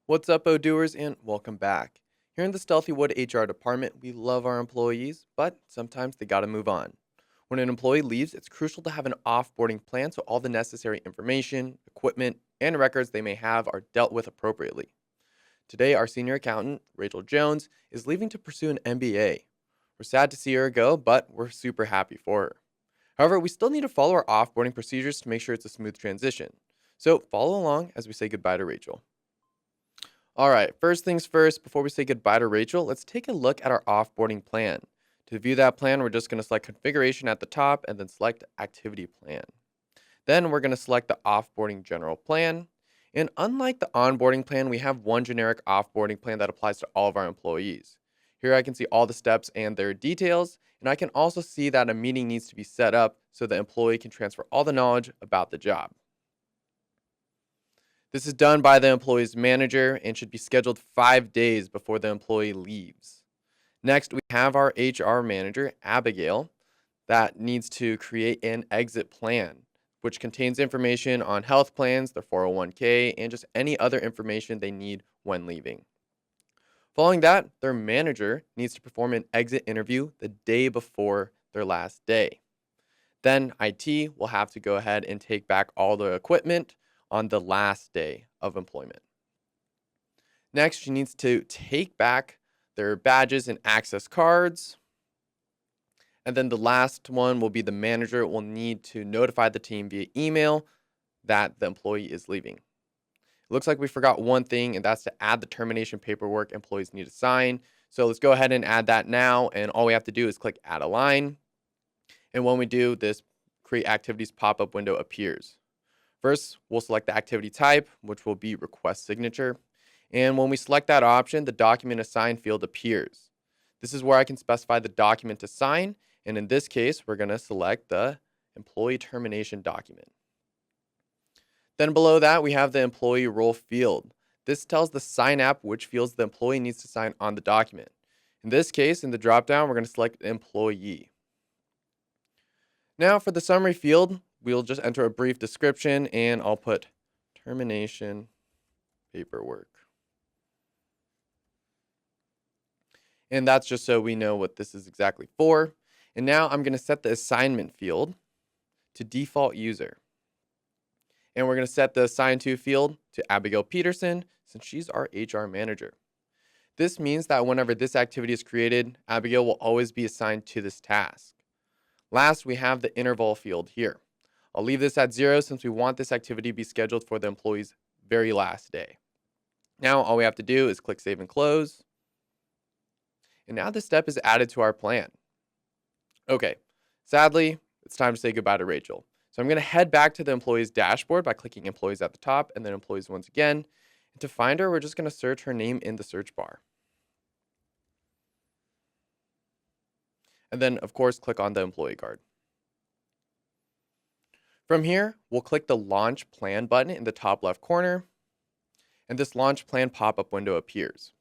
What's up, Odooers, and welcome back. Here in the Stealthywood HR department, we love our employees, but sometimes they gotta move on. When an employee leaves, it's crucial to have an offboarding plan so all the necessary information, equipment, and records they may have are dealt with appropriately. Today, our senior accountant, Rachel Jones, is leaving to pursue an MBA. We're sad to see her go, but we're super happy for her. However, we still need to follow our offboarding procedures to make sure it's a smooth transition. So follow along as we say goodbye to Rachel. All right, first things first, before we say goodbye to Rachel, let's take a look at our offboarding plan. To view that plan, we're just going to select configuration at the top and then select activity plan. Then we're going to select the offboarding general plan. And unlike the onboarding plan, we have one generic offboarding plan that applies to all of our employees. Here I can see all the steps and their details, and I can also see that a meeting needs to be set up so the employee can transfer all the knowledge about the job. This is done by the employee's manager and should be scheduled 5 days before the employee leaves. Next, we have our HR manager, Abigail, that needs to create an exit plan, which contains information on health plans, their 401k, and just any other information they need when leaving. Following that, their manager needs to perform an exit interview the day before their last day. Then IT will have to go ahead and take back all the equipment on the last day of employment. Next, she needs to take back their badges and access cards. And then the last one will be the manager will need to notify the team via email that the employee is leaving. It looks like we forgot one thing, and that's to add the termination paperwork employees need to sign. So let's go ahead and add that now. And all we have to do is click add a line. And when we do, this create activities pop-up window appears. First, we'll select the activity type, which will be request signature. And when we select that option, the document assign field appears. This is where I can specify the document to sign. And in this case, we're going to select the employee termination document. Then below that, we have the employee role field. This tells the sign app which fields the employee needs to sign on the document. In this case, in the dropdown, we're going to select employee. Now for the summary field, we'll just enter a brief description and I'll put termination paperwork. And that's just so we know what this is exactly for. And now I'm going to set the assignment field to default user. And we're going to set the assign to field to Abigail Peterson since she's our HR manager. This means that whenever this activity is created, Abigail will always be assigned to this task. Last, we have the interval field here. I'll leave this at 0 since we want this activity to be scheduled for the employee's very last day. Now, all we have to do is click Save and Close. And now this step is added to our plan. Okay, sadly, it's time to say goodbye to Rachel. So I'm going to head back to the employee's dashboard by clicking Employees at the top and then Employees once again. And to find her, we're just going to search her name in the search bar. And then, of course, click on the employee card. From here, we'll click the Launch Plan button in the top left corner, and this Launch Plan pop-up window appears.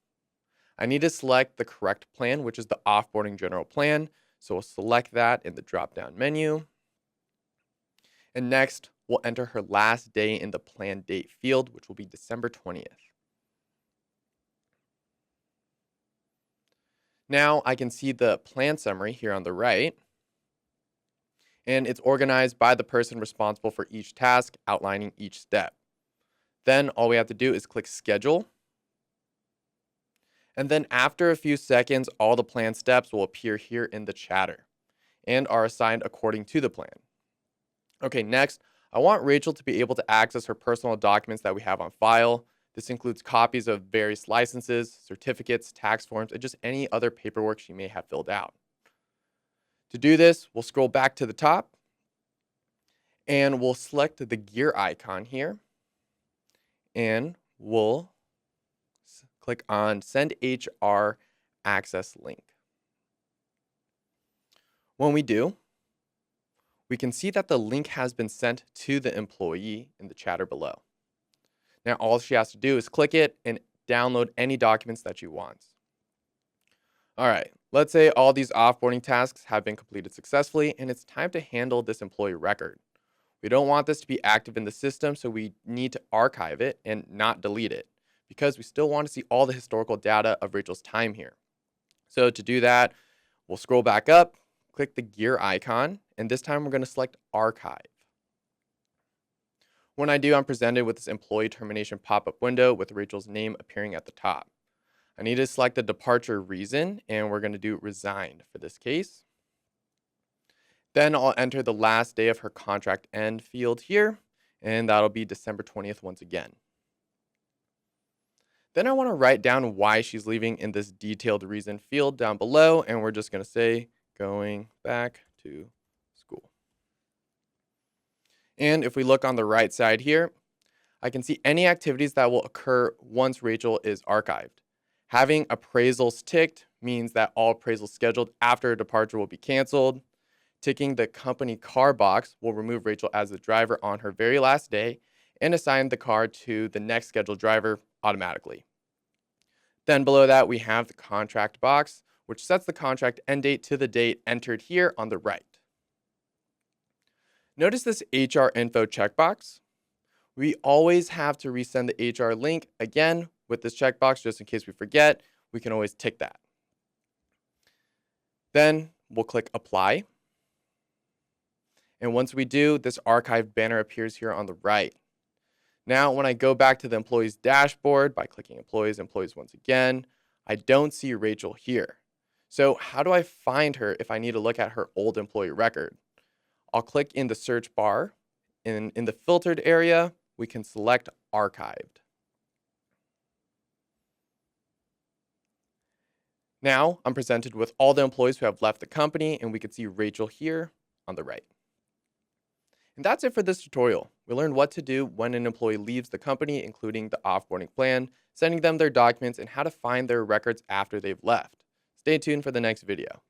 I need to select the correct plan, which is the Offboarding General Plan, so we'll select that in the drop-down menu. And next, we'll enter her last day in the plan date field, which will be December 20th. Now I can see the plan summary here on the right, and it's organized by the person responsible for each task, outlining each step. Then all we have to do is click Schedule. And then after a few seconds, all the plan steps will appear here in the chatter and are assigned according to the plan. Okay, next, I want Rachel to be able to access her personal documents that we have on file. This includes copies of various licenses, certificates, tax forms, and just any other paperwork she may have filled out. To do this, we'll scroll back to the top and we'll select the gear icon here and we'll click on Send HR Access Link. When we do, we can see that the link has been sent to the employee in the chatter below. Now, all she has to do is click it and download any documents that she wants. All right, let's say all these offboarding tasks have been completed successfully and it's time to handle this employee record. We don't want this to be active in the system, so we need to archive it and not delete it. because we still want to see all the historical data of Rachel's time here. So to do that, we'll scroll back up, click the gear icon, and this time we're going to select Archive. When I do, I'm presented with this employee termination pop-up window with Rachel's name appearing at the top. I need to select the departure reason, and we're going to do resigned for this case. Then I'll enter the last day of her contract end field here, and that'll be December 20th once again. Then I want to write down why she's leaving in this detailed reason field down below, and we're just going to say going back to school. And if we look on the right side here, I can see any activities that will occur once Rachel is archived. Having appraisals ticked means that all appraisals scheduled after a departure will be canceled. Ticking the company car box will remove Rachel as the driver on her very last day and assign the car to the next scheduled driver automatically. Then below that, we have the contract box, which sets the contract end date to the date entered here on the right. Notice this HR info checkbox. We always have to resend the HR link again with this checkbox just in case we forget. We can always tick that. Then we'll click apply. And once we do, this archive banner appears here on the right. Now, when I go back to the employee's dashboard by clicking employees once again, I don't see Rachel here. So how do I find her if I need to look at her old employee record? I'll click in the search bar. In the filtered area, we can select archived. Now I'm presented with all the employees who have left the company, and we can see Rachel here on the right. And that's it for this tutorial. We learned what to do when an employee leaves the company, including the offboarding plan, sending them their documents, and how to find their records after they've left. Stay tuned for the next video.